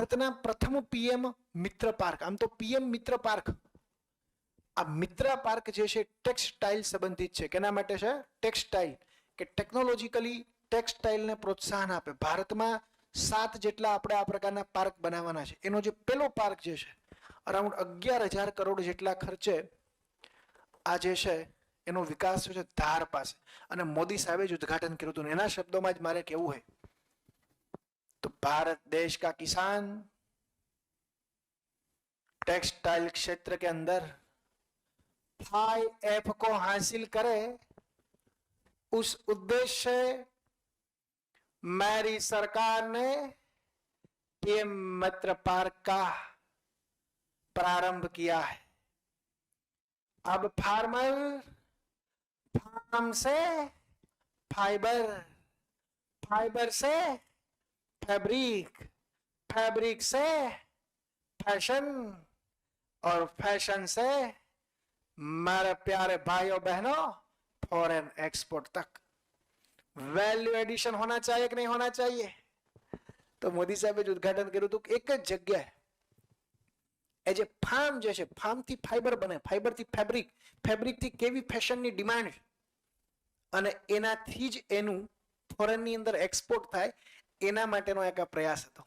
ભારતના પ્રથમ પીએમ મિત્ર પાર્ક, આમ તો પીએમ મિત્ર પાર્ક, આ મિત્ર પાર્ક જે છે ટેક્સટાઇલ સંબંધિત છે. કેના માટે છે? ટેક્સટાઇલ, કે ટેકનોલોજીકલી ટેક્સટાઇલને પ્રોત્સાહન આપે. ભારતમાં 7 જેટલા આપણે આ પ્રકારના પાર્ક બનાવવાના છે. એનો જે પેલો પાર્ક જે છે અરાઉન્ડ 11,000 કરોડ જેટલા ખર્ચે આ જે છે એનો વિકાસ છે ધાર પાસે, અને મોદી સાહેબે જ ઉદ્ઘાટન કર્યું હતું. એના શબ્દોમાં જ મારે કહેવું હોય तो भारत देश का किसान टेक्सटाइल क्षेत्र के अंदर 5F को हासिल करे, उस उद्देश्य से मेरी सरकार ने पीएम मित्र पार्क का प्रारंभ किया है. अब फार्मर फार्म से फाइबर, फाइबर से फैब्रिक, फैब्रिक से फैशन और फैशन से मेरे प्यारे भाइयों बहनों फॉरेन एक्सपोर्ट तक वैल्यू एडिशन होना चाहिए कि नहीं होना चाहिए? तो मोदी साहबे जो उद्घाटन કર્યું હતું એક જ જગ્યાએ એ જે ફાર્મ જે છે, ફાર્મ થી ફાઈબર બને, ફાઈબર થી ફેબ્રિક, ફેબ્રિક થી કેવી ફેશનની ડિમાન્ડ, અને એનાથી જ એનું ફોરેન ની અંદર એક્સપોર્ટ થાય, એના માટેનો એક પ્રયાસ હતો.